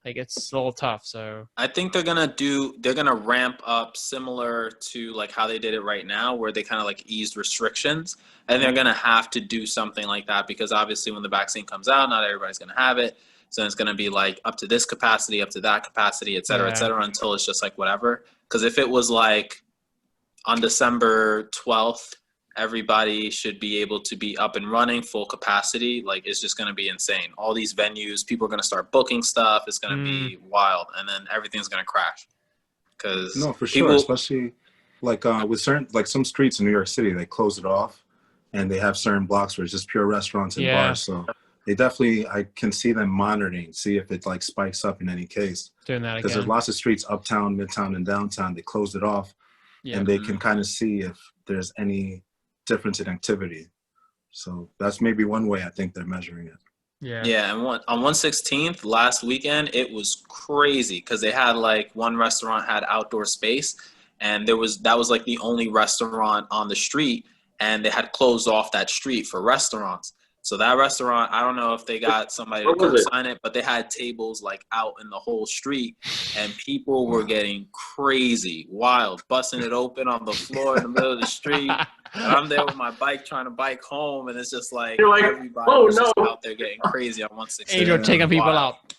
Like it's a little tough, so I think they're gonna ramp up similar to like how they did it right now, where they kind of like eased restrictions, and they're gonna have to do something like that because obviously when the vaccine comes out, not everybody's gonna have it, so it's gonna be like up to this capacity, up to that capacity, et cetera, until it's just like whatever. Because if it was like on December 12th, everybody should be able to be up and running full capacity, like it's just going to be insane. All these venues, people are going to start booking stuff. It's going to be wild, and then everything's going to crash. Because no, for sure, especially like with certain, like some streets in New York City, they close it off, and they have certain blocks where it's just pure restaurants and bars. So they definitely, I can see them monitoring, see if it like spikes up in any case. Doing that again, because there's lots of streets uptown, midtown, and downtown. They closed it off, and they can kind of see if there's any difference in activity. So that's maybe one way I think they're measuring it. Yeah, and on 1/16th last weekend, it was crazy because they had like one restaurant had outdoor space, and that was like the only restaurant on the street, and they had closed off that street for restaurants. So that restaurant, I don't know if they got somebody to co-sign it, but they had tables like out in the whole street, and people were getting crazy, wild, busting it open on the floor in the middle of the street. And I'm there with my bike trying to bike home, and it's just like everybody was just out there getting crazy on 1/16. Angel taking people out.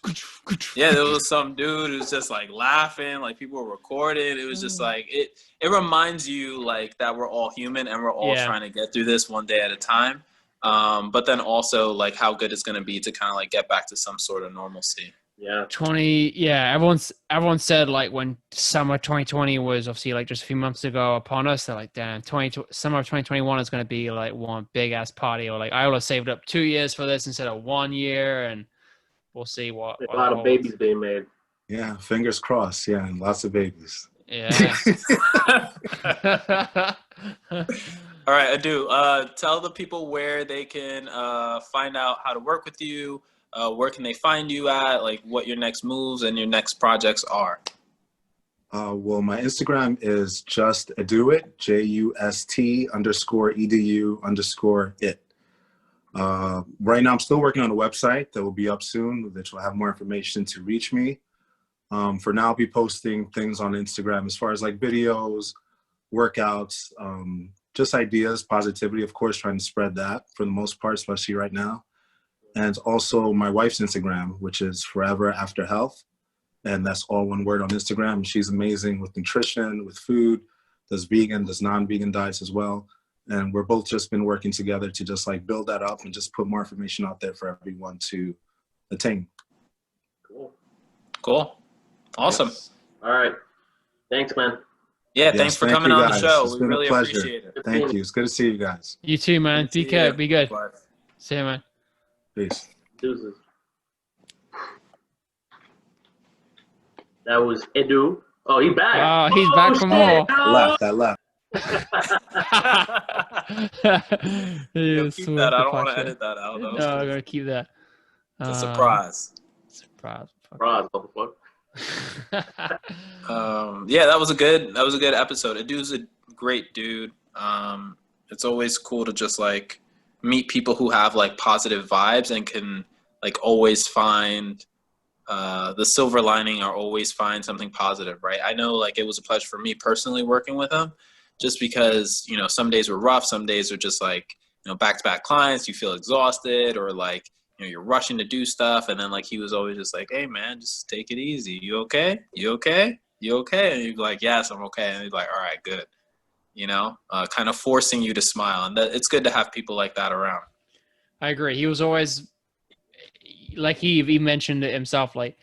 Yeah, there was some dude who was just like laughing, like people were recording. It was just like it reminds you like that we're all human and we're all trying to get through this one day at a time. But then also like how good it's going to be to kind of like get back to some sort of normalcy. Yeah. Everyone said like when summer 2020 was obviously like just a few months ago upon us, they're like, damn, summer of 2021 is going to be like one big ass party, or like I would have saved up 2 years for this instead of 1 year, and we'll see what. A lot of babies being made. Yeah, fingers crossed. Yeah, and lots of babies. Yeah. All right, Edu, tell the people where they can find out how to work with you, where can they find you at? Like what your next moves and your next projects are? Well, my Instagram is just eduit, JUST_EDU_it. Right now, I'm still working on a website that will be up soon, which will have more information to reach me. For now, I'll be posting things on Instagram as far as like videos, workouts, just ideas, positivity, of course, trying to spread that for the most part, especially right now. And also my wife's Instagram, which is Forever After Health. And that's all one word on Instagram. She's amazing with nutrition, with food, does vegan, does non-vegan diets as well. And we're both just been working together to just like build that up and just put more information out there for everyone to attain. Cool. Awesome. Yes. All right. Thanks, man. Yeah, thanks for coming on the show. It's We been really a pleasure. appreciate it. Thank you. It's good to see you guys. You too, man. Be good. Be good. Bye. See you, man. Peace. Deuces. That was Edu. Oh, he's back. Oh, he's back for more. I left. Keep that. I don't want to edit that out. No, I'm gonna keep that. It's a surprise. Surprise. Surprise, motherfucker. Yeah, that was a good episode. Edu's a great dude. It's always cool to just like meet people who have like positive vibes and can like always find the silver lining or always find something positive, right? I know like it was a pleasure for me personally working with him just because, you know, some days were rough, some days are just like, you know, back-to-back clients, you feel exhausted or like, you know, you're rushing to do stuff. And then like, he was always just like, hey man, just take it easy. You okay? You okay? You okay? And you'd be like, yes, I'm okay. And he'd be like, all right, good. You know, kind of forcing you to smile. And it's good to have people like that around. I agree. He was always, like he mentioned it himself, like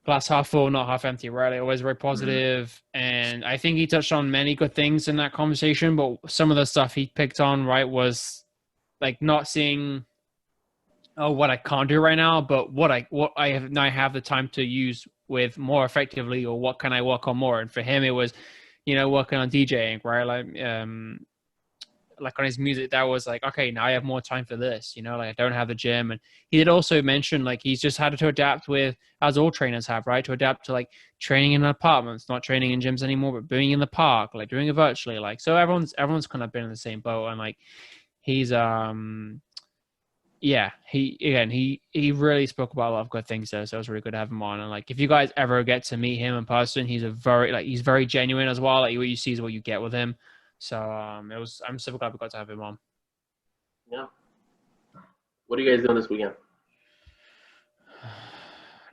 glass half full, not half empty, right? Like, always very positive. Mm-hmm. And I think he touched on many good things in that conversation, but some of the stuff he picked on, right, was like not seeing, oh, what I can't do right now, but what I have the time to use with more effectively, or what can I work on more? And for him, it was, you know, working on DJing, right? Like on his music, that was like, okay, now I have more time for this, you know, like I don't have the gym. And he did also mention like he's just had to adapt with, as all trainers have, right, to adapt to like training in apartments, not training in gyms anymore, but being in the park, like doing it virtually, like, so everyone's kind of been in the same boat. And like he's yeah, he really spoke about a lot of good things there, so it was really good to have him on. And like, if you guys ever get to meet him in person, he's very genuine as well. Like what you see is what you get with him. So I'm super glad we got to have him on. Yeah. What are you guys doing this weekend?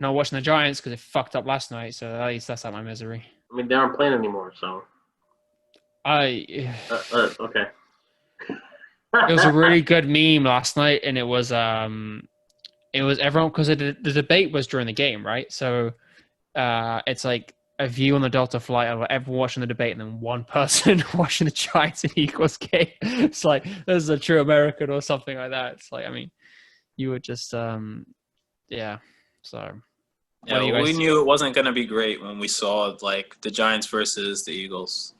Not watching the Giants because they fucked up last night, so at least that's out my misery. I mean, they aren't playing anymore, so. Okay. It was a really good meme last night, and it was everyone, because the debate was during the game, right? So it's like a view on the Delta flight of everyone watching the debate and then one person watching the Giants and Eagles game. It's like, this is a true American or something like that. It's like, I mean, you would just yeah. So yeah, we knew it wasn't going to be great when we saw like the Giants versus the Eagles.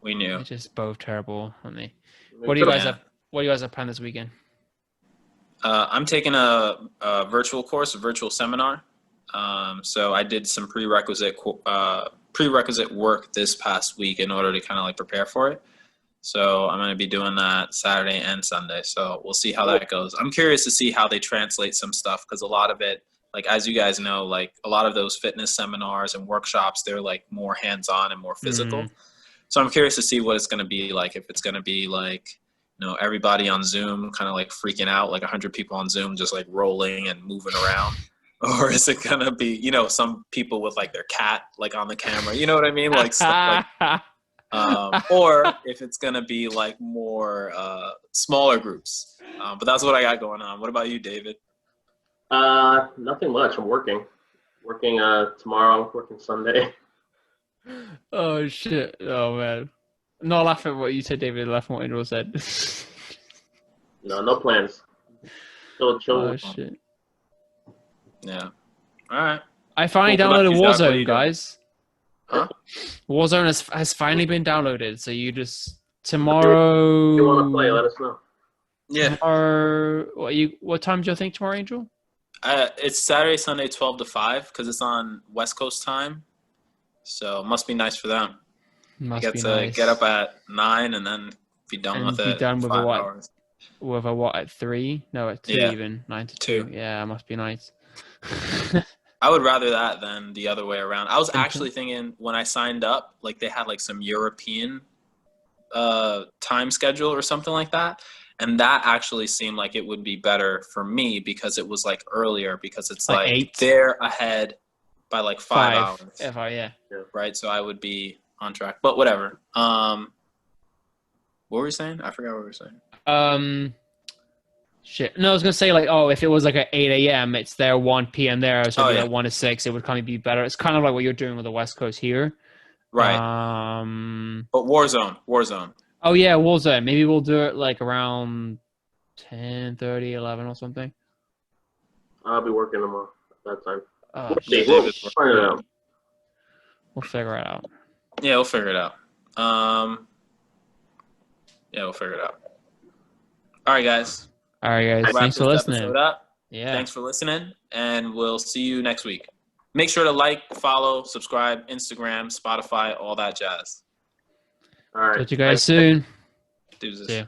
We knew. They're just both terrible, aren't they? What do you guys have? What do you guys have planned this weekend? I'm taking a virtual course, a virtual seminar. So I did some prerequisite work this past week in order to kind of like prepare for it. So I'm going to be doing that Saturday and Sunday. So we'll see how that goes. I'm curious to see how they translate some stuff, because a lot of it, like, as you guys know, like a lot of those fitness seminars and workshops, they're like more hands-on and more physical. Mm-hmm. So I'm curious to see what it's going to be like. If it's going to be like, you know, everybody on Zoom kind of like freaking out, like 100 people on Zoom just like rolling and moving around. Or is it going to be, you know, some people with like their cat like on the camera, you know what I mean? Like stuff like or if it's going to be like more smaller groups. But that's what I got going on. What about you, David? Nothing much. I'm working tomorrow, working Sunday. Oh shit. Oh man. Not laughing at what you said, David. Laughing at what Angel said. No plans. Still chill. Oh shit. Yeah. All right. I finally downloaded Warzone, guys. Huh? Warzone has finally been downloaded. So you just tomorrow. If you want to play, let us know. Yeah. Tomorrow, what time do you think tomorrow, Angel? It's Saturday, Sunday, 12 to 5 because it's on West Coast time. So it must be nice for them. Must You be get to nice. get up at 9 and then be done And with be it done in with 5 what? hours. With a what at 3? No, at 2 Yeah. even. 9 to 2. 2. Yeah, must be nice. I would rather that than the other way around. I was Simple. actually thinking when I signed up, like they had like some European time schedule or something like that. And that actually seemed like it would be better for me because it was like earlier because it's Like like 8? they're ahead by like 5 hours. Yeah. Right? So I would be on track. But whatever. What were we saying? I forgot what we were saying. Shit. No, I was gonna say like, oh, if it was like at 8 a.m., it's there 1 p.m. there, so it'd be yeah. like 1 to 6. It would kind of be better. It's kind of like what you're doing with the West Coast here. Right. But Warzone. Oh yeah, Warzone. Maybe we'll do it like around 10:30, 11 or something. I'll be working tomorrow at that time. Oh, Yeah, shit. We'll David's find it out. We'll figure it out. Yeah, we'll figure it out. Yeah, we'll figure it out. All right, guys. All right, guys. Wrap Thanks for this listening. episode up. Yeah. Thanks for listening, and we'll see you next week. Make sure to like, follow, subscribe, Instagram, Spotify, all that jazz. All right. Talk to you guys soon. Deuces. See ya.